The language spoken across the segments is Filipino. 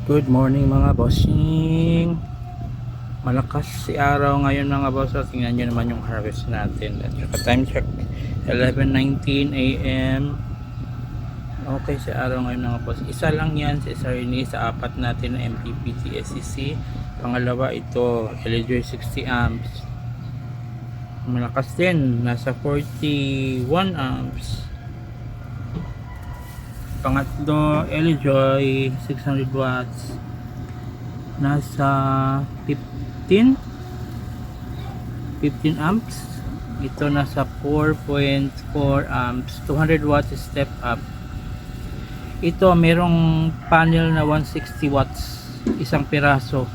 Good morning mga bossing. Malakas si araw ngayon mga boss. Tingnan nyo naman yung harvest natin. At saka time check 11:19 AM. Okay si araw ngayon mga boss. Isa lang yan si SRNA sa apat natin na MPPT SEC. Pangalawa ito LJ 60 amps. Malakas din. Nasa 41 amps. Pangatlo LJ 600 watts. Nasa 15 amps. Ito nasa 4.4 amps, 200 watts step up. Ito merong panel na 160 watts isang piraso.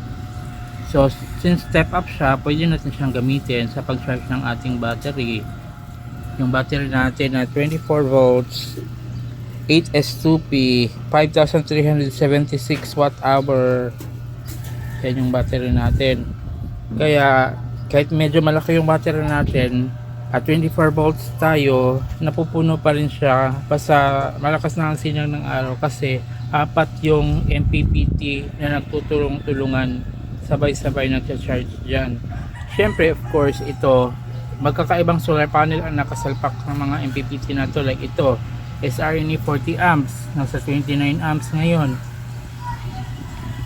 So since step up siya, pwede natin siyang gamitin sa pag-charge ng ating battery. Yung battery natin na 24 volts 8S2P 5376 watt hour. Yan yung battery natin. Kaya kahit medyo malaki yung battery natin at 24 volts tayo, napupuno pa rin siya basta malakas na ang sinyal ng araw, kasi apat yung MPPT na nagtutulong-tulungan, sabay-sabay nagcha-charge dyan. Syempre of course ito, magkakaibang solar panel ang nakasalpak ng mga MPPT na to. Like ito SRNA 40 amps, nasa 29 amps ngayon.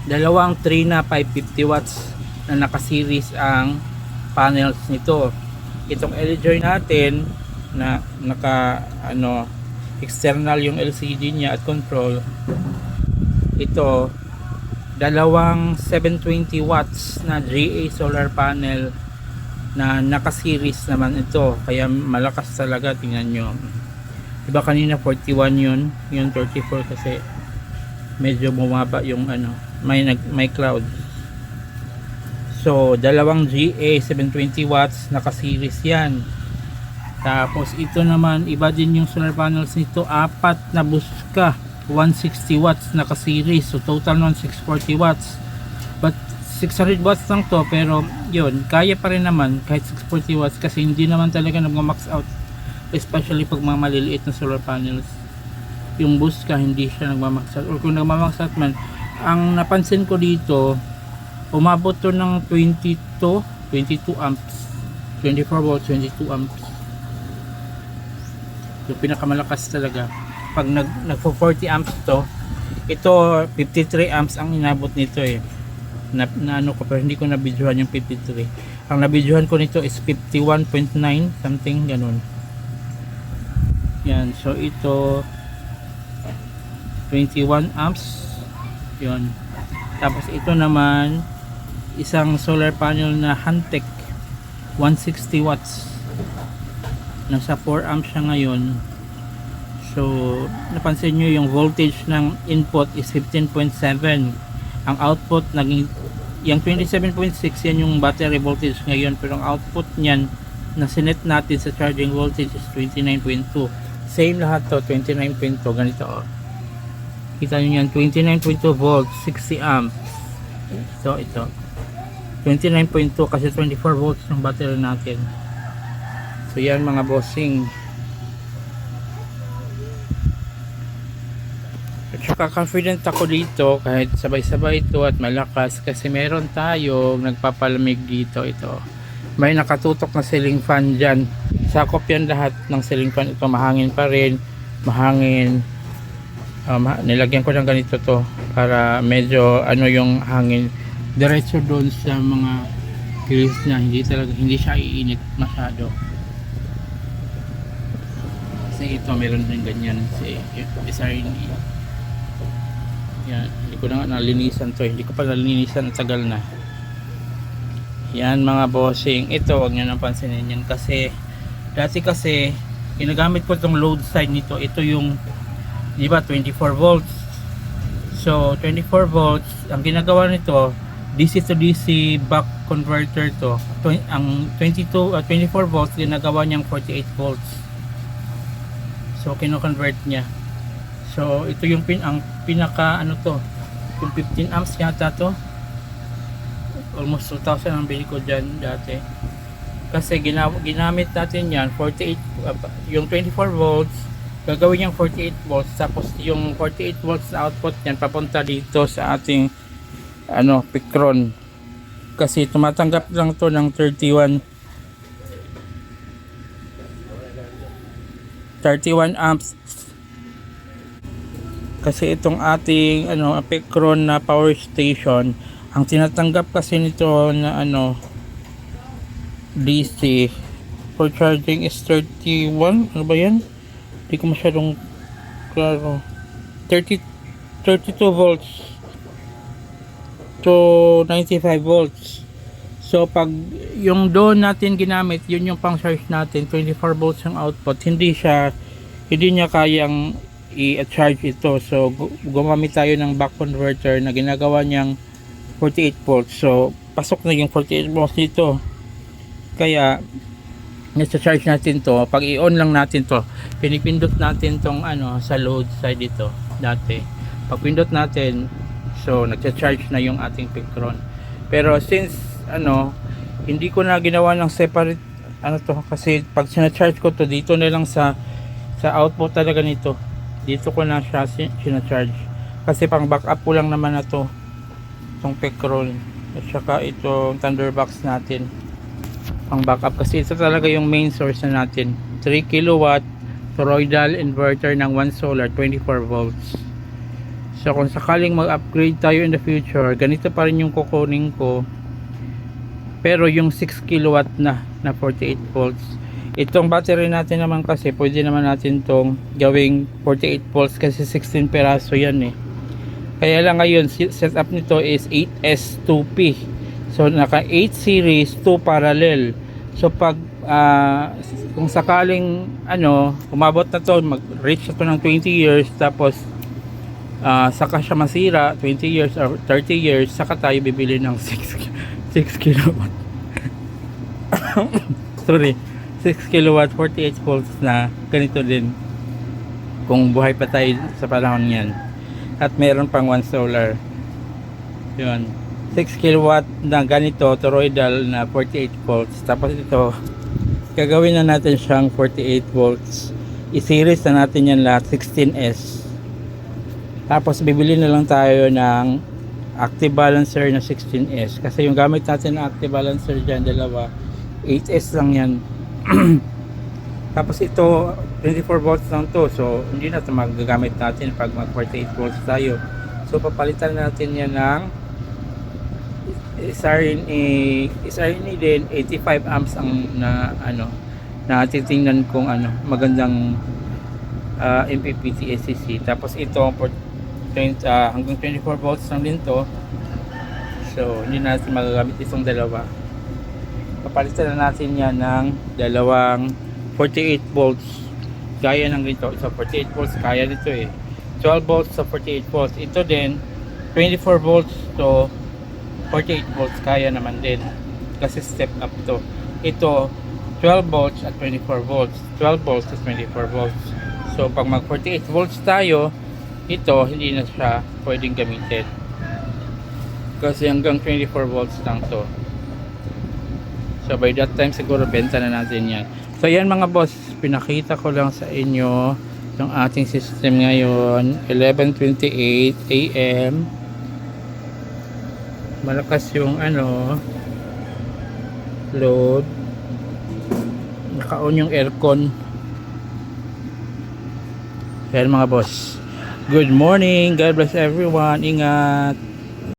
Dalawang 3 na 550 watts na naka-series ang panels nito. Itong LG natin na naka external yung LCD niya at control. Ito dalawang 720 watts na GA solar panel na naka-series naman ito. Kaya malakas talaga, tingnan nyo. Diba kanina 41 yun, yung 34 kasi medyo bumaba yung may cloud. So dalawang GA 720 watts naka-series yan. Tapos ito naman iba din yung solar panels nito, apat na buska 160 watts naka-series, so total nun 640 watts, but 600 watts lang to, pero yun kaya pa rin naman kahit 640 watts kasi hindi naman talaga nag-max out, especially pag mga maliliit na solar panels. Yung buska hindi siya nagmamax out, or kung nagmamax out man, ang napansin ko dito umabot to ng 22 amps, 24 volts 22 amps. Yung pinakamalakas talaga pag nag 40 amps to. Ito 53 amps ang inabot nito na ano ko, pero hindi ko nabidyohan yung 53. Ang nabidyohan ko nito is 51.9 something ganun. Yan, so ito 21 amps yun. Tapos ito naman isang solar panel na Hantec 160 watts, nasa 4 amps siya ngayon. So napansin nyo yung voltage ng input is 15.7, ang output naging yung 27.6, yan yung battery voltage ngayon, pero ang output nyan na sinet natin sa charging voltage is 29.2. Same lahat to, 29.2. Ganito kita nyo yan, 29.2 volts 60 amps. So ito 29.2 kasi 24 volts ng battery natin. So yan mga bossing. At saka confident ako dito kahit sabay-sabay ito at malakas, kasi meron tayo nagpapalamig dito. Ito may nakatutok na ceiling fan dyan, sakop yan lahat ng ceiling fan. Ito mahangin pa rin, mahangin. Nilagyan ko ng ganito to para medyo yung hangin diretso doon sa mga grills niya, hindi siya iinit masyado. Kasi ito meron din ganyan si SRNA. Yan, hindi ko na nalinisan to, hindi ko pa nalinisan, tagal na. Yan mga bossing, ito wag nyo nang pansinin yan, kasi dati kasi ginagamit ko itong load side nito. Ito yung di ba 24 volts, so 24 volts ang ginagawa nito, DC to DC back converter to. Ang 24 volts ginagawa niyang 48 volts, so kino-convert niya. So ito yung ang pinaka to, yung 15 amps yata to, almost 2,000 ang bili ko dyan dati, kasi ginamit natin yan 48, yung 24 volts gagawin yung 48 volts, tapos yung 48 volts na output niyan papunta dito sa ating Picron, kasi tumatanggap lang to ng 31 amps, kasi itong ating Picron na power station, ang tinatanggap kasi nito na DC for charging is 31, ano ba yan? Hindi ko masyadong klaro. 32 volts to 95 volts. So pag yung doon natin ginamit, yun yung pang charge natin, 24 volts ang output, hindi niya kayang i-charge ito. So gumamit tayo ng back converter na ginagawa niyang 48 volts. So pasok na yung 48 volts dito. Kaya nasa-charge natin to. Pag i-on lang natin to, pinipindot natin tong sa load side dito dati. Pag pindot natin, so nagcha-charge na yung ating Picron. Pero since hindi ko na ginawa ng separate kasi pag sina-charge ko to dito na lang sa output talaga nito. Dito ko na siya sina-charge. Kasi pang backup ko lang naman na to, itong Picron at saka itong Thunderbox natin. Pang backup kasi ito talaga yung main source na natin. 3 kilowatt toroidal inverter ng 1 solar, 24 volts. So kung sakaling mag-upgrade tayo in the future, ganito pa rin yung kukunin ko, pero yung 6 kilowatt na 48 volts. Itong battery natin naman kasi pwede naman natin tong gawing 48 volts kasi 16 peraso yan eh. Kaya lang ngayon setup nito is 8S2P. So naka 8 series, 2 parallel. So pag kung sakaling umabot na to, mag-reach na to ng 20 years, tapos saka siya masira 20 years or 30 years, saka tayo bibili ng 6 kilowatt. Sorry, 6 kilowatt 48 volts na ganito din kung buhay pa tayo sa panahon yan. At meron pang 1 solar. Yun, 6 kilowatt na ganito toroidal na 48 volts. Tapos ito gagawin na natin siyang 48 volts. I-series na natin yan lahat, 16S. Tapos bibili na lang tayo ng active balancer na 16S, kasi yung gamit natin na active balancer dyan, dalawa, 8S lang yan. Tapos ito 24 volts lang to, so hindi na ito magagamit natin pag mag 48 volts tayo. So papalitan natin yan ng SRNA din. 85 amps ang na titingnan kung magandang MPPT SCC. Tapos ito hanggang 24 volts lang din to, so hindi natin magagamit itong dalawa. Papalitan na natin yan ng dalawang 48 volts gaya ng ganito. So 48 volts kaya nito 12 volts sa 48 volts. Ito din 24 volts to 48 volts kaya naman din, kasi step up to. Ito 12 volts at 24 volts, 12 volts at 24 volts. So pag mag 48 volts tayo, ito hindi na siya pwedeng gamitin kasi hanggang 24 volts lang to. So by that time siguro benta na natin yan. So yan mga boss, pinakita ko lang sa inyo yung ating system ngayon, 11:28 AM. Malakas yung load, naka-on yung aircon. Yan mga boss, good morning, God bless everyone, ingat.